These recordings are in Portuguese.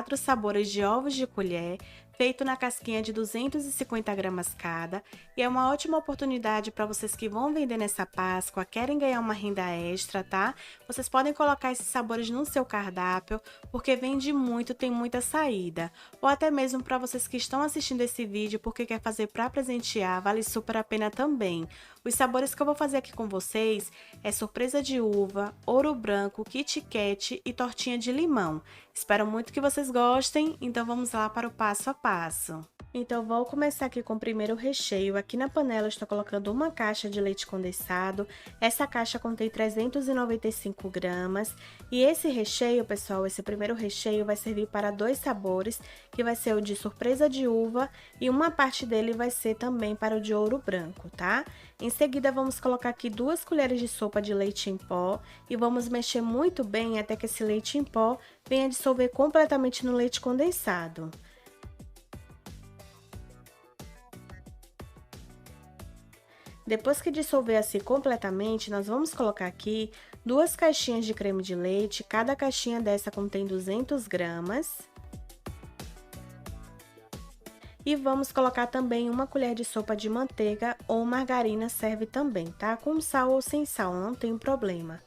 4 sabores de ovos de colher, feito na casquinha de 250 gramas cada, e é uma ótima oportunidade para vocês que vão vender nessa Páscoa, querem ganhar uma renda extra, tá? Vocês podem colocar esses sabores no seu cardápio, porque vende muito, tem muita saída. Ou até mesmo para vocês que estão assistindo esse vídeo porque quer fazer para presentear, vale super a pena também. Os sabores que eu vou fazer aqui com vocês é surpresa de uva, ouro branco, Kit Kat e tortinha de limão. Espero muito que vocês gostem, então vamos lá para o passo a passo. Então vou começar aqui com o primeiro recheio. Aqui na panela eu estou colocando uma caixa de leite condensado. Essa caixa contém 395 gramas. E esse recheio, pessoal, esse primeiro recheio vai servir para 2 sabores, que vai ser o de surpresa de uva e uma parte dele vai ser também para o de ouro branco, tá? Em seguida vamos colocar aqui 2 colheres de sopa de leite em pó e vamos mexer muito bem até que esse leite em pó venha dissolver completamente no leite condensado. Depois que dissolver assim completamente, nós vamos colocar aqui 2 caixinhas de creme de leite, cada caixinha dessa contém 200 gramas. E vamos colocar também uma colher de sopa de manteiga ou margarina serve também, tá? Com sal ou sem sal, não tem problema.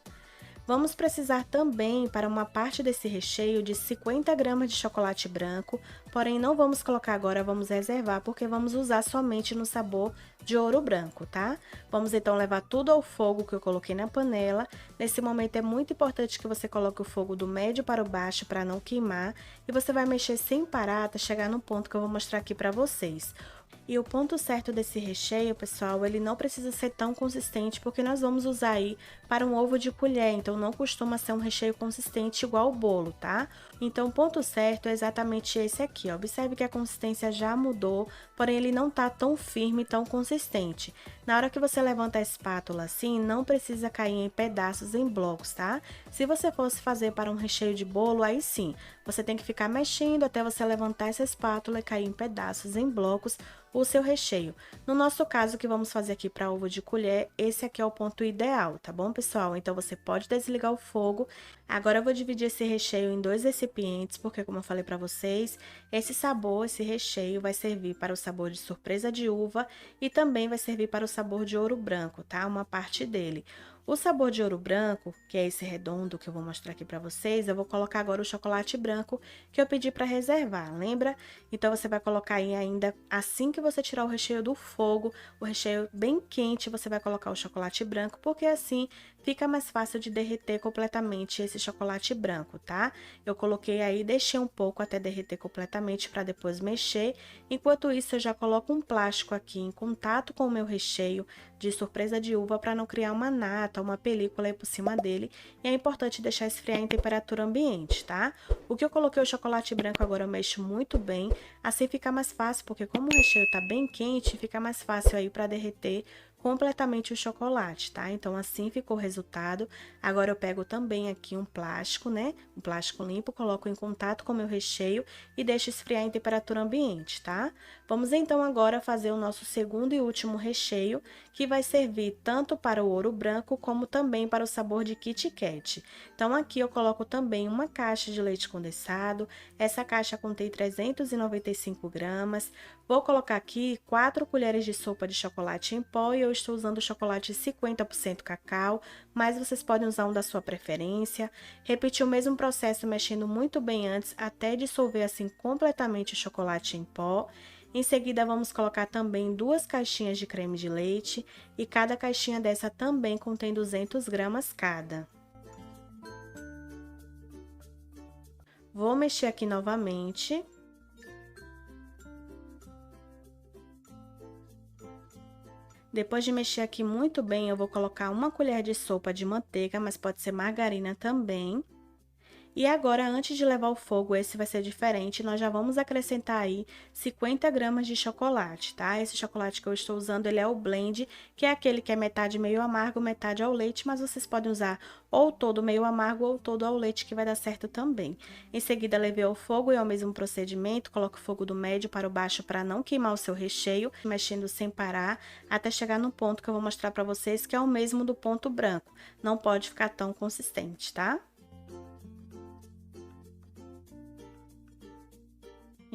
Vamos precisar também, para uma parte desse recheio, de 50 gramas de chocolate branco, porém não vamos colocar agora, vamos reservar, porque vamos usar somente no sabor de ouro branco, tá? Vamos então levar tudo ao fogo que eu coloquei na panela. Nesse momento é muito importante que você coloque o fogo do médio para o baixo para não queimar, e você vai mexer sem parar até chegar no ponto que eu vou mostrar aqui para vocês. E o ponto certo desse recheio, pessoal, ele não precisa ser tão consistente, porque nós vamos usar aí para um ovo de colher, então não costuma ser um recheio consistente igual o bolo, tá? Então o ponto certo é exatamente esse aqui, ó. Observe que a consistência já mudou, porém ele não tá tão firme, tão consistente. Na hora que você levanta a espátula assim, não precisa cair em pedaços, em blocos, tá? Se você fosse fazer para um recheio de bolo, aí sim, você tem que ficar mexendo até você levantar essa espátula e cair em pedaços, em blocos, o seu recheio. No nosso caso, que vamos fazer aqui para ovo de colher, esse aqui é o ponto ideal, tá bom, pessoal? Então, você pode desligar o fogo. Agora, eu vou dividir esse recheio em 2 recipientes, porque, como eu falei para vocês, esse sabor, esse recheio vai servir para o sabor de surpresa de uva e também vai servir para o sabor de ouro branco, tá? Uma parte dele. O sabor de ouro branco, que é esse redondo que eu vou mostrar aqui para vocês, eu vou colocar agora o chocolate branco que eu pedi para reservar, lembra? Então, você vai colocar aí ainda, assim que você tirar o recheio do fogo, o recheio bem quente, você vai colocar o chocolate branco, porque assim fica mais fácil de derreter completamente esse chocolate branco, tá? Eu coloquei aí, deixei um pouco até derreter completamente para depois mexer. Enquanto isso, eu já coloco um plástico aqui em contato com o meu recheio de surpresa de uva para não criar uma nata, uma película aí por cima dele. E é importante deixar esfriar em temperatura ambiente, tá? O que eu coloquei o chocolate branco agora eu mexo muito bem, assim fica mais fácil, porque como o recheio tá bem quente, fica mais fácil aí para derreter completamente o chocolate, tá? Então, assim ficou o resultado. Agora, eu pego também aqui um plástico, né? Um plástico limpo, coloco em contato com o meu recheio e deixo esfriar em temperatura ambiente, tá? Vamos então agora fazer o nosso segundo e último recheio, que vai servir tanto para o ouro branco, como também para o sabor de Kit Kat. Então, aqui eu coloco também uma caixa de leite condensado. Essa caixa contém 395 gramas. Vou colocar aqui 4 colheres de sopa de chocolate em pó e eu estou usando chocolate 50% cacau, mas vocês podem usar um da sua preferência. Repetir o mesmo processo mexendo muito bem antes até dissolver assim completamente o chocolate em pó. Em seguida, vamos colocar também 2 caixinhas de creme de leite e cada caixinha dessa também contém 200 gramas cada. Vou mexer aqui novamente. Depois de mexer aqui muito bem, eu vou colocar uma colher de sopa de manteiga, mas pode ser margarina também. E agora, antes de levar ao fogo, esse vai ser diferente, nós já vamos acrescentar aí 50 gramas de chocolate, tá? Esse chocolate que eu estou usando, ele é o blend, que é aquele que é metade meio amargo, metade ao leite, mas vocês podem usar ou todo meio amargo ou todo ao leite, que vai dar certo também. Em seguida, levei ao fogo e é o mesmo procedimento, coloque o fogo do médio para o baixo para não queimar o seu recheio, mexendo sem parar, até chegar no ponto que eu vou mostrar para vocês, que é o mesmo do ponto branco. Não pode ficar tão consistente, tá?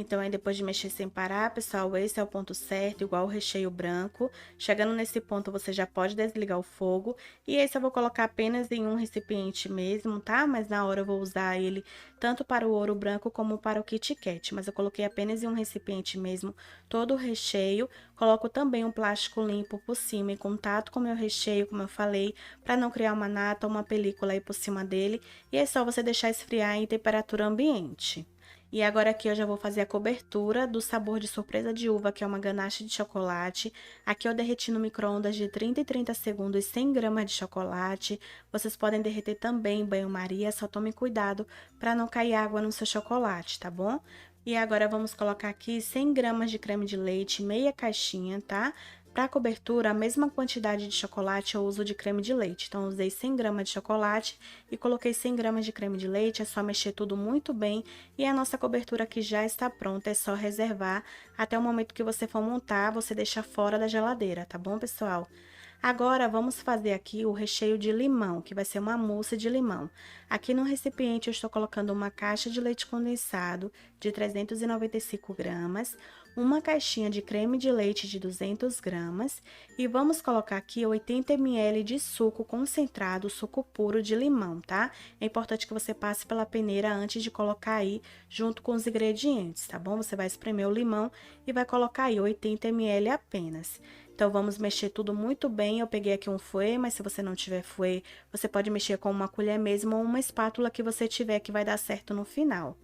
Então, aí depois de mexer sem parar, pessoal, esse é o ponto certo, igual o recheio branco. Chegando nesse ponto, você já pode desligar o fogo. E esse eu vou colocar apenas em um recipiente mesmo, tá? Mas na hora eu vou usar ele tanto para o ouro branco como para o Kit Kat. Mas eu coloquei apenas em um recipiente mesmo todo o recheio. Coloco também um plástico limpo por cima em contato com o meu recheio, como eu falei, para não criar uma nata ou uma película aí por cima dele. E é só você deixar esfriar em temperatura ambiente. E agora aqui eu já vou fazer a cobertura do sabor de surpresa de uva, que é uma ganache de chocolate. Aqui eu derreti no micro-ondas de 30 em 30 segundos 100 gramas de chocolate. Vocês podem derreter também em banho-maria, só tome cuidado para não cair água no seu chocolate, tá bom? E agora vamos colocar aqui 100 gramas de creme de leite, meia caixinha, tá? Para cobertura, a mesma quantidade de chocolate eu uso de creme de leite. Então, eu usei 100 gramas de chocolate e coloquei 100 gramas de creme de leite. É só mexer tudo muito bem e a nossa cobertura aqui já está pronta. É só reservar até o momento que você for montar, você deixa fora da geladeira, tá bom, pessoal? Agora, vamos fazer aqui o recheio de limão, que vai ser uma mousse de limão. Aqui no recipiente eu estou colocando uma caixa de leite condensado de 395 gramas, uma caixinha de creme de leite de 200 gramas e vamos colocar aqui 80 ml de suco concentrado, suco puro de limão, tá? É importante que você passe pela peneira antes de colocar aí junto com os ingredientes, tá bom? Você vai espremer o limão e vai colocar aí 80 ml apenas. Então, vamos mexer tudo muito bem. Eu peguei aqui um fouet, mas se você não tiver fouet, você pode mexer com uma colher mesmo ou uma espátula que você tiver que vai dar certo no final.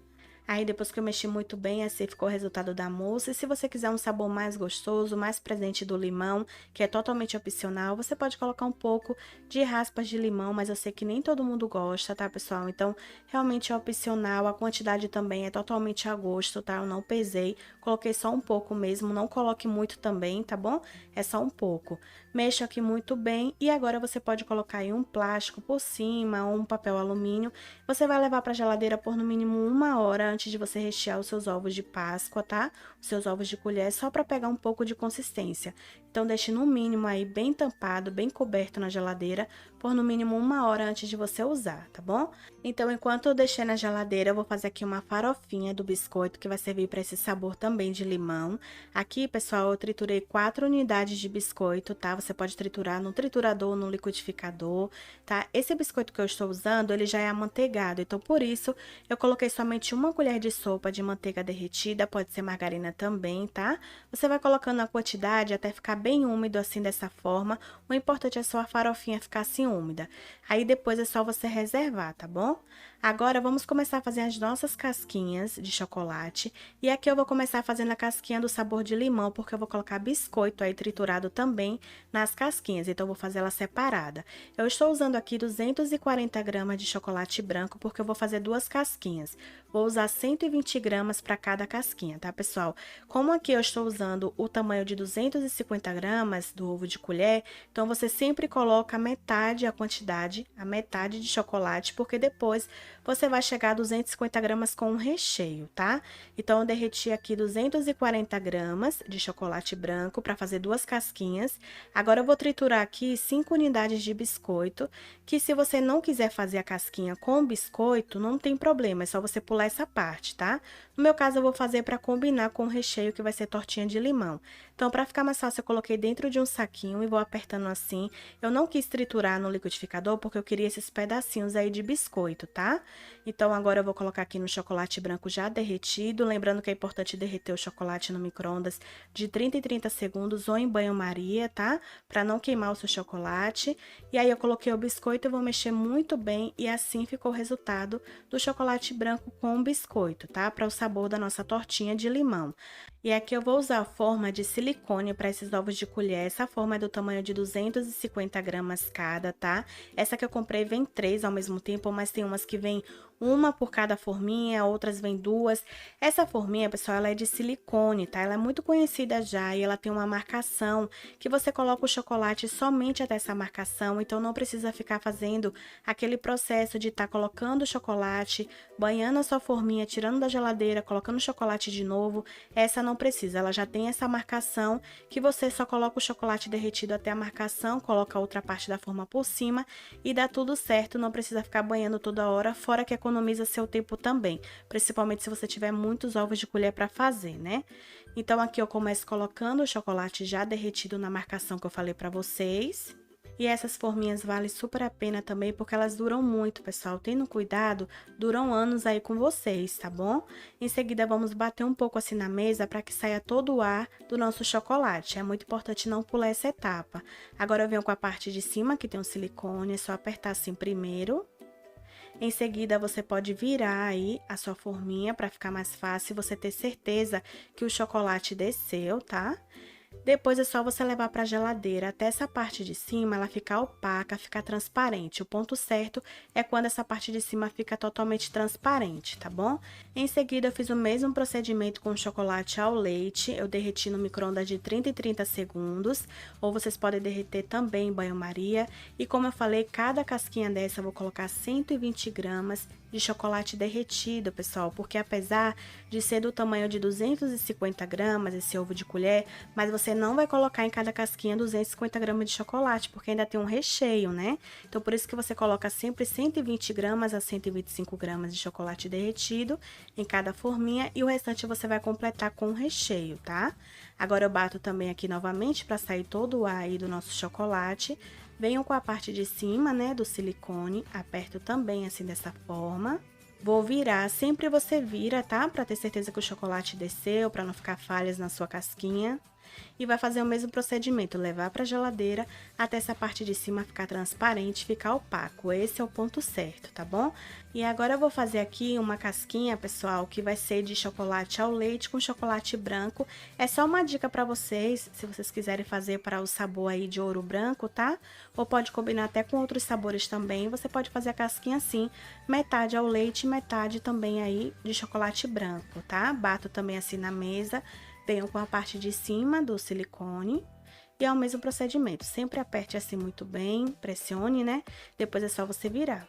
Aí, depois que eu mexi muito bem, assim ficou o resultado da mousse. E se você quiser um sabor mais gostoso, mais presente do limão, que é totalmente opcional, você pode colocar um pouco de raspas de limão, mas eu sei que nem todo mundo gosta, tá, pessoal? Então, realmente é opcional, a quantidade também é totalmente a gosto, tá? Eu não pesei, coloquei só um pouco mesmo, não coloque muito também, tá bom? É só um pouco. Mexa aqui muito bem e agora você pode colocar aí um plástico por cima ou um papel alumínio. Você vai levar para a geladeira por no mínimo 1 hora antes de você rechear os seus ovos de Páscoa, tá? Os seus ovos de colher, só para pegar um pouco de consistência. Então, deixe no mínimo aí bem tampado, bem coberto na geladeira, por no mínimo 1 hora antes de você usar, tá bom? Então, enquanto eu deixei na geladeira, eu vou fazer aqui uma farofinha do biscoito, que vai servir para esse sabor também de limão. Aqui, pessoal, eu triturei 4 unidades de biscoito, tá? Você pode triturar no triturador ou no liquidificador, tá? Esse biscoito que eu estou usando, ele já é amanteigado, então, por isso, eu coloquei somente uma colher de sopa de manteiga derretida, pode ser margarina também, tá? Você vai colocando a quantidade até ficar bem úmido assim dessa forma. O importante é só a farofinha ficar assim úmida. Aí depois é só você reservar, tá bom? Agora vamos começar a fazer as nossas casquinhas de chocolate. E aqui eu vou começar fazendo a casquinha do sabor de limão, porque eu vou colocar biscoito aí triturado também nas casquinhas. Então eu vou fazer ela separada. Eu estou usando aqui 240 gramas de chocolate branco, porque eu vou fazer duas casquinhas. Vou usar 120 gramas para cada casquinha, tá, pessoal? Como aqui eu estou usando o tamanho de 250 gramas do ovo de colher, então você sempre coloca a quantidade, a metade de chocolate, porque depois você vai chegar a 250 gramas com o recheio, tá? Então, eu derreti aqui 240 gramas de chocolate branco para fazer duas casquinhas. Agora, eu vou triturar aqui 5 unidades de biscoito, que se você não quiser fazer a casquinha com biscoito, não tem problema, é só você pular essa parte, tá? No meu caso, eu vou fazer para combinar com o recheio, que vai ser tortinha de limão. Então, para ficar mais fácil, eu coloquei dentro de um saquinho e vou apertando assim. Eu não quis triturar no liquidificador, porque eu queria esses pedacinhos aí de biscoito, tá? Então, agora eu vou colocar aqui no chocolate branco já derretido. Lembrando que é importante derreter o chocolate no micro-ondas de 30 em 30 segundos ou em banho-maria, tá? Para não queimar o seu chocolate. E aí, eu coloquei o biscoito, eu vou mexer muito bem e assim ficou o resultado do chocolate branco com biscoito, tá? Para o sabor da nossa tortinha de limão. E aqui eu vou usar a forma de silicone para esses ovos de colher. Essa forma é do tamanho de 250 gramas cada, tá? Essa que eu comprei vem 3 ao mesmo tempo, mas tem umas que vem uma por cada forminha, outras vem 2. Essa forminha, pessoal, ela é de silicone, tá? Ela é muito conhecida já e ela tem uma marcação que você coloca o chocolate somente até essa marcação, então não precisa ficar fazendo aquele processo de estar colocando o chocolate, banhando a sua forminha, tirando da geladeira, colocando o chocolate de novo. Essa não precisa, ela já tem essa marcação que você só coloca o chocolate derretido até a marcação, coloca a outra parte da forma por cima e dá tudo certo, não precisa ficar banhando toda hora, fora que é economiza seu tempo também, principalmente se você tiver muitos ovos de colher para fazer, né? Então aqui eu começo colocando o chocolate já derretido na marcação que eu falei para vocês. E essas forminhas valem super a pena também, porque elas duram muito, pessoal. Tendo cuidado, duram anos aí com vocês, tá bom? Em seguida, vamos bater um pouco assim na mesa para que saia todo o ar do nosso chocolate. É muito importante não pular essa etapa. Agora eu venho com a parte de cima, que tem um silicone, é só apertar assim primeiro. Em seguida, você pode virar aí a sua forminha para ficar mais fácil você ter certeza que o chocolate desceu, tá? Depois é só você levar para a geladeira até essa parte de cima ela ficar opaca, ficar transparente. O ponto certo é quando essa parte de cima fica totalmente transparente, tá bom? Em seguida eu fiz o mesmo procedimento com o chocolate ao leite. Eu derreti no micro-ondas de 30 em 30 segundos, ou vocês podem derreter também em banho-maria. E como eu falei, cada casquinha dessa eu vou colocar 120 gramas de chocolate derretido, pessoal, porque apesar de ser do tamanho de 250 gramas esse ovo de colher, mas você não vai colocar em cada casquinha 250 gramas de chocolate, porque ainda tem um recheio, né? Então, por isso que você coloca sempre 120 gramas a 125 gramas de chocolate derretido em cada forminha e o restante você vai completar com o recheio, tá? Agora eu bato também aqui novamente para sair todo o ar aí do nosso chocolate. Venho com a parte de cima, né, do silicone, aperto também assim dessa forma. Vou virar, sempre você vira, tá? Pra ter certeza que o chocolate desceu, pra não ficar falhas na sua casquinha. E vai fazer o mesmo procedimento, levar pra geladeira até essa parte de cima ficar transparente, ficar opaco. Esse é o ponto certo, tá bom? E agora eu vou fazer aqui uma casquinha, pessoal, que vai ser de chocolate ao leite com chocolate branco. É só uma dica pra vocês, se vocês quiserem fazer para o sabor aí de ouro branco, tá? Ou pode combinar até com outros sabores também. Você pode fazer a casquinha assim, metade ao leite e metade também aí de chocolate branco, tá? Bato também assim na mesa. Venho com a parte de cima do silicone e é o mesmo procedimento. Sempre aperte assim muito bem, pressione, né? Depois é só você virar.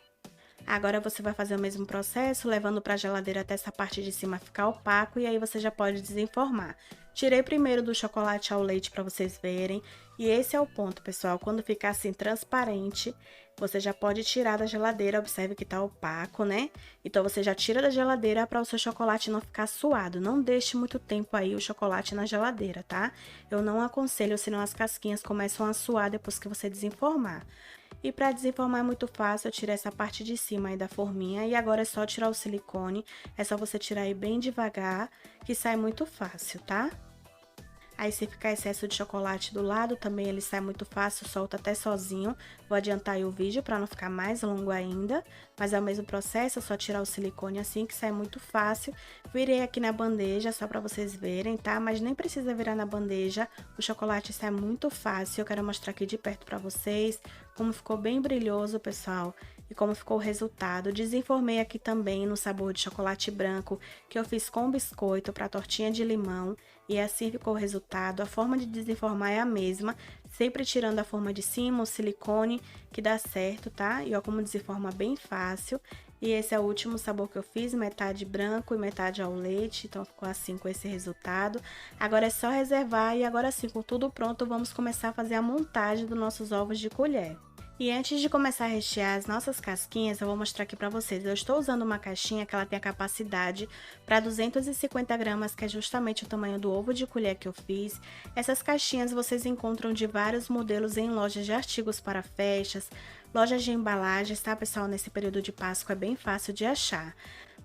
Agora você vai fazer o mesmo processo, levando para a geladeira até essa parte de cima ficar opaco e aí você já pode desenformar. Tirei primeiro do chocolate ao leite para vocês verem. E esse é o ponto, pessoal. Quando ficar assim transparente, você já pode tirar da geladeira. Observe que tá opaco, né? Então, você já tira da geladeira para o seu chocolate não ficar suado. Não deixe muito tempo aí o chocolate na geladeira, tá? Eu não aconselho, senão as casquinhas começam a suar depois que você desenformar. E para desenformar é muito fácil, eu tirei essa parte de cima aí da forminha e agora é só tirar o silicone. É só você tirar aí bem devagar, que sai muito fácil, tá? Aí se ficar excesso de chocolate do lado, também ele sai muito fácil, solta até sozinho. Vou adiantar aí o vídeo para não ficar mais longo ainda, mas é o mesmo processo, é só tirar o silicone assim que sai muito fácil. Virei aqui na bandeja só para vocês verem, tá? Mas nem precisa virar na bandeja, o chocolate sai muito fácil. Eu quero mostrar aqui de perto para vocês como ficou bem brilhoso, pessoal. E como ficou o resultado. Desenformei aqui também no sabor de chocolate branco que eu fiz com biscoito para tortinha de limão. E assim ficou o resultado. A forma de desenformar é a mesma, sempre tirando a forma de cima, o silicone, que dá certo, tá? E ó como desenforma bem fácil. E esse é o último sabor que eu fiz, metade branco e metade ao leite. Então ficou assim com esse resultado. Agora é só reservar e agora sim, com tudo pronto, vamos começar a fazer a montagem dos nossos ovos de colher. E antes de começar a rechear as nossas casquinhas, eu vou mostrar aqui pra vocês. Eu estou usando uma caixinha que ela tem a capacidade para 250 gramas, que é justamente o tamanho do ovo de colher que eu fiz. Essas caixinhas vocês encontram de vários modelos em lojas de artigos para festas, lojas de embalagens, tá, pessoal? Nesse período de Páscoa é bem fácil de achar.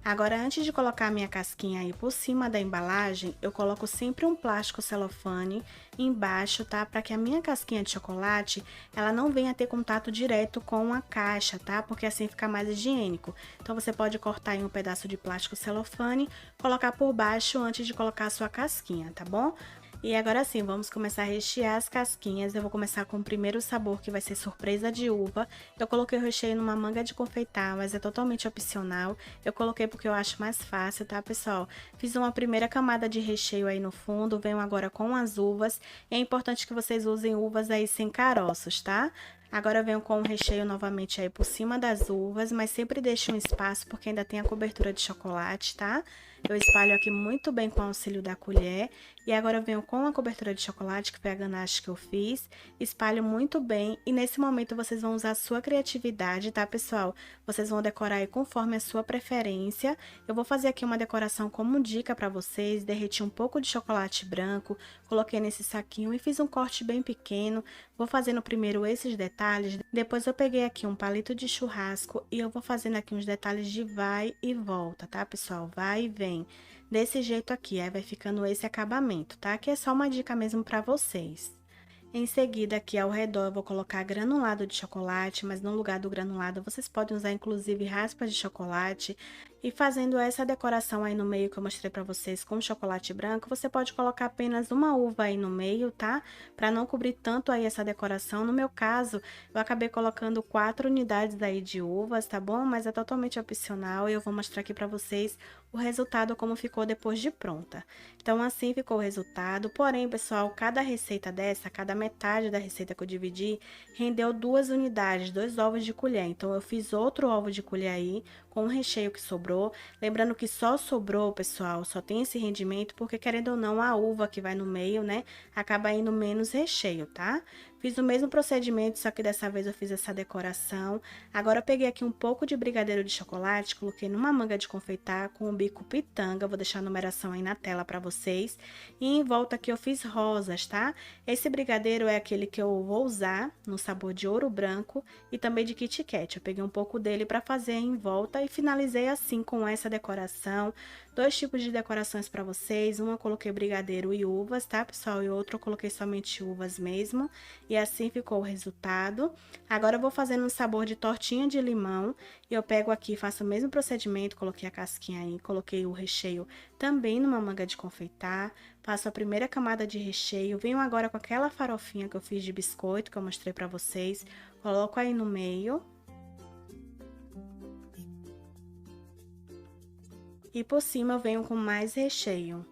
Agora, antes de colocar a minha casquinha aí por cima da embalagem, eu coloco sempre um plástico celofane embaixo, tá? Para que a minha casquinha de chocolate, ela não venha ter contato direto com a caixa, tá? Porque assim fica mais higiênico. Então, você pode cortar em um pedaço de plástico celofane, colocar por baixo antes de colocar a sua casquinha, tá bom? E agora sim, vamos começar a rechear as casquinhas. Eu vou começar com o primeiro sabor, que vai ser surpresa de uva. Eu coloquei o recheio numa manga de confeitar, mas é totalmente opcional. Eu coloquei porque eu acho mais fácil, tá, pessoal? Fiz uma primeira camada de recheio aí no fundo, venho agora com as uvas. É importante que vocês usem uvas aí sem caroços, tá? Agora eu venho com o recheio novamente aí por cima das uvas, mas sempre deixo um espaço porque ainda tem a cobertura de chocolate, tá? Eu espalho aqui muito bem com o auxílio da colher. E agora eu venho com a cobertura de chocolate, que foi a ganache que eu fiz. Espalho muito bem e nesse momento vocês vão usar a sua criatividade, tá, pessoal? Vocês vão decorar aí conforme a sua preferência. Eu vou fazer aqui uma decoração como dica pra vocês. Derreti um pouco de chocolate branco, coloquei nesse saquinho e fiz um corte bem pequeno. Vou fazendo primeiro esses detalhes, depois eu peguei aqui um palito de churrasco e eu vou fazendo aqui uns detalhes de vai e volta, tá, pessoal? Vai e vem. Desse jeito aqui, aí vai ficando esse acabamento, tá? Que é só uma dica mesmo pra vocês. Em seguida, aqui ao redor, eu vou colocar granulado de chocolate, mas no lugar do granulado, vocês podem usar inclusive raspas de chocolate. E fazendo essa decoração aí no meio que eu mostrei pra vocês com chocolate branco, você pode colocar apenas uma uva aí no meio, tá? Pra não cobrir tanto aí essa decoração. No meu caso, eu acabei colocando 4 unidades aí de uvas, tá bom? Mas é totalmente opcional e eu vou mostrar aqui pra vocês o resultado como ficou depois de pronta. Então, assim ficou o resultado. Porém, pessoal, cada receita dessa, cada metade da receita que eu dividi, rendeu 2 unidades, 2 ovos de colher. Então, eu fiz outro ovo de colher aí, com o recheio que sobrou. Lembrando que só sobrou, pessoal, só tem esse rendimento porque, querendo ou não, a uva que vai no meio, né, acaba indo menos recheio, tá? Fiz o mesmo procedimento, só que dessa vez eu fiz essa decoração. Agora eu peguei aqui um pouco de brigadeiro de chocolate, coloquei numa manga de confeitar com o bico pitanga. Vou deixar a numeração aí na tela pra vocês. E em volta aqui eu fiz rosas, tá? Esse brigadeiro é aquele que eu vou usar no sabor de ouro branco e também de Kit Kat. Eu peguei um pouco dele pra fazer em volta e finalizei assim com essa decoração. 2 tipos de decorações pra vocês. Uma eu coloquei brigadeiro e uvas, tá, pessoal? E outro eu coloquei somente uvas mesmo. E assim ficou o resultado. Agora eu vou fazendo um sabor de tortinha de limão. E eu pego aqui, faço o mesmo procedimento, coloquei a casquinha aí, coloquei o recheio também numa manga de confeitar. Faço a primeira camada de recheio, venho agora com aquela farofinha que eu fiz de biscoito, que eu mostrei pra vocês. Coloco aí no meio. E por cima eu venho com mais recheio.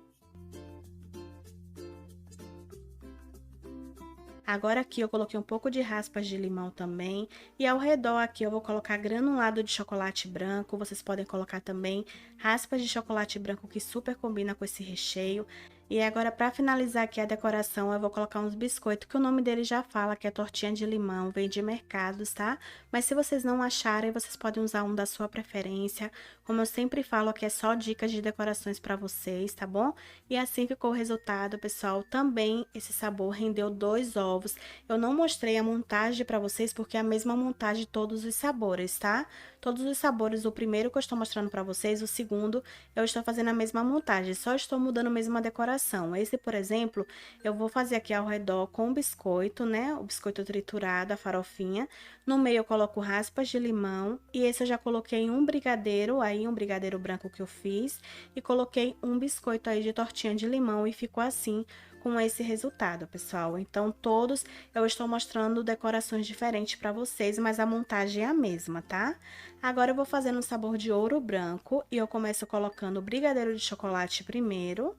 Agora aqui eu coloquei um pouco de raspas de limão também. E ao redor aqui eu vou colocar granulado de chocolate branco. Vocês podem colocar também raspas de chocolate branco que super combina com esse recheio. E agora, para finalizar aqui a decoração, eu vou colocar uns biscoitos, que o nome dele já fala que é tortinha de limão, vem de mercados, tá? Mas se vocês não acharem, vocês podem usar um da sua preferência. Como eu sempre falo, aqui é só dicas de decorações para vocês, tá bom? E assim ficou o resultado, pessoal. Também esse sabor rendeu 2 ovos. Eu não mostrei a montagem para vocês, porque é a mesma montagem de todos os sabores, tá? Todos os sabores, o primeiro que eu estou mostrando para vocês, o segundo, eu estou fazendo a mesma montagem, só estou mudando mesmo a decoração. Esse, por exemplo, eu vou fazer aqui ao redor com biscoito, né? O biscoito triturado, a farofinha. No meio eu coloco raspas de limão e esse eu já coloquei um brigadeiro, aí um brigadeiro branco que eu fiz. E coloquei um biscoito aí de tortinha de limão e ficou assim, com esse resultado, pessoal. Então, todos eu estou mostrando decorações diferentes para vocês, mas a montagem é a mesma, tá? Agora eu vou fazendo um sabor de ouro branco e eu começo colocando o brigadeiro de chocolate primeiro.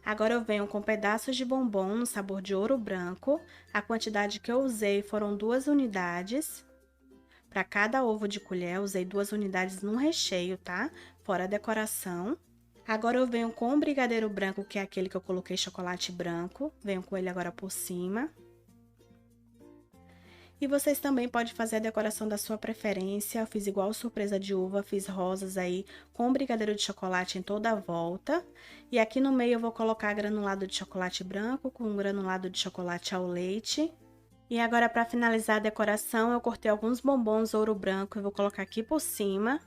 Agora eu venho com pedaços de bombom no sabor de ouro branco. A quantidade que eu usei foram 2 unidades. Para cada ovo de colher, eu usei 2 unidades no recheio, tá? Fora a decoração. Agora eu venho com o brigadeiro branco, que é aquele que eu coloquei chocolate branco. Venho com ele agora por cima. E vocês também podem fazer a decoração da sua preferência. Eu fiz igual surpresa de uva, fiz rosas aí com brigadeiro de chocolate em toda a volta. E aqui no meio eu vou colocar granulado de chocolate branco com granulado de chocolate ao leite. E agora, para finalizar a decoração, eu cortei alguns bombons ouro branco e vou colocar aqui por cima.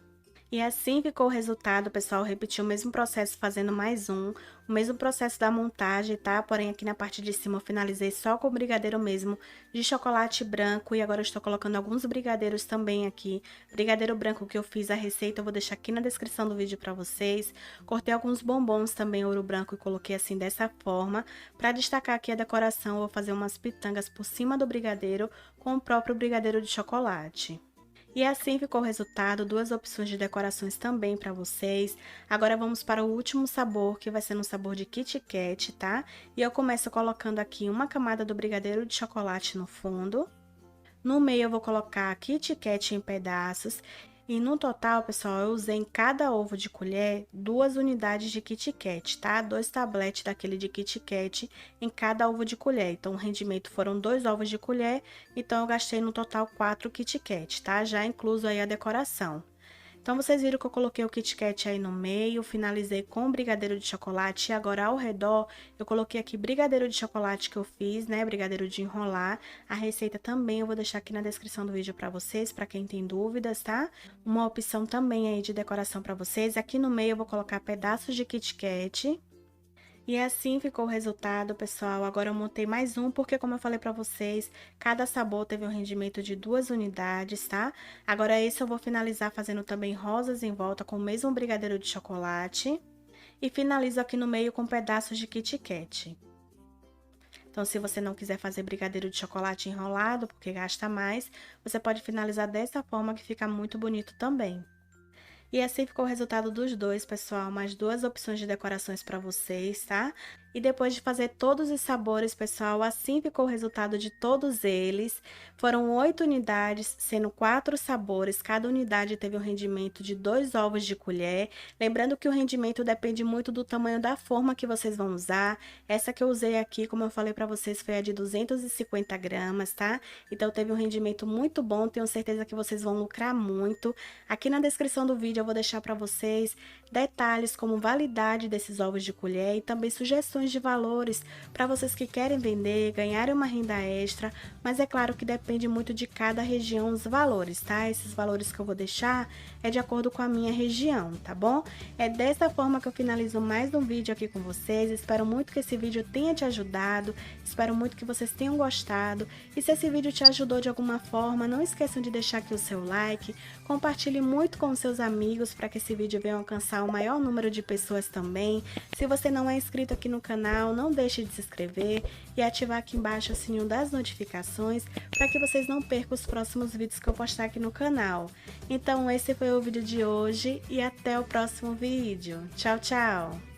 E assim ficou o resultado, pessoal. Repeti o mesmo processo fazendo mais um. O mesmo processo da montagem, tá? Porém, aqui na parte de cima eu finalizei só com o brigadeiro mesmo de chocolate branco. E agora eu estou colocando alguns brigadeiros também aqui. Brigadeiro branco que eu fiz a receita, eu vou deixar aqui na descrição do vídeo pra vocês. Cortei alguns bombons também ouro branco e coloquei assim dessa forma. Pra destacar aqui a decoração, eu vou fazer umas pitangas por cima do brigadeiro com o próprio brigadeiro de chocolate. E assim ficou o resultado, duas opções de decorações também para vocês. Agora vamos para o último sabor, que vai ser no sabor de Kit Kat, tá? E eu começo colocando aqui uma camada do brigadeiro de chocolate no fundo. No meio eu vou colocar Kit Kat em pedaços. E no total, pessoal, eu usei em cada ovo de colher 2 unidades de Kit Kat, tá? 2 tabletes daquele de Kit Kat em cada ovo de colher. Então, o rendimento foram 2 ovos de colher, então eu gastei no total 4 Kit Kat, tá? Já incluso aí a decoração. Então, vocês viram que eu coloquei o Kit Kat aí no meio, finalizei com brigadeiro de chocolate e agora ao redor eu coloquei aqui brigadeiro de chocolate que eu fiz, né, brigadeiro de enrolar. A receita também eu vou deixar aqui na descrição do vídeo pra vocês, pra quem tem dúvidas, tá? Uma opção também aí de decoração pra vocês. Aqui no meio eu vou colocar pedaços de Kit Kat. E assim ficou o resultado, pessoal. Agora eu montei mais um, porque como eu falei pra vocês, cada sabor teve um rendimento de 2 unidades, tá? Agora esse eu vou finalizar fazendo também rosas em volta com o mesmo brigadeiro de chocolate. E finalizo aqui no meio com pedaços de Kit Kat. Então, se você não quiser fazer brigadeiro de chocolate enrolado, porque gasta mais, você pode finalizar dessa forma que fica muito bonito também. E assim ficou o resultado dos dois, pessoal, mais 2 opções de decorações para vocês, tá? E depois de fazer todos os sabores, pessoal, assim ficou o resultado de todos eles. Foram 8 unidades, sendo 4 sabores, cada unidade teve um rendimento de 2 ovos de colher. Lembrando que o rendimento depende muito do tamanho da forma que vocês vão usar. Essa que eu usei aqui, como eu falei para vocês, foi a de 250 gramas, tá? Então teve um rendimento muito bom, tenho certeza que vocês vão lucrar muito. Aqui na descrição do vídeo eu vou deixar para vocês detalhes como validade desses ovos de colher e também sugestões de valores para vocês que querem vender, ganharem uma renda extra, mas é claro que depende muito de cada região os valores, tá? Esses valores que eu vou deixar é de acordo com a minha região, tá bom? É dessa forma que eu finalizo mais um vídeo aqui com vocês. Espero muito que esse vídeo tenha te ajudado, espero muito que vocês tenham gostado. E se esse vídeo te ajudou de alguma forma, não esqueçam de deixar aqui o seu like, compartilhe muito com os seus amigos para que esse vídeo venha alcançar o maior número de pessoas também. Se você não é inscrito aqui no canal, não deixe de se inscrever e ativar aqui embaixo o sininho das notificações para que vocês não percam os próximos vídeos que eu postar aqui no canal. Então esse foi o vídeo de hoje e até o próximo vídeo. Tchau, tchau!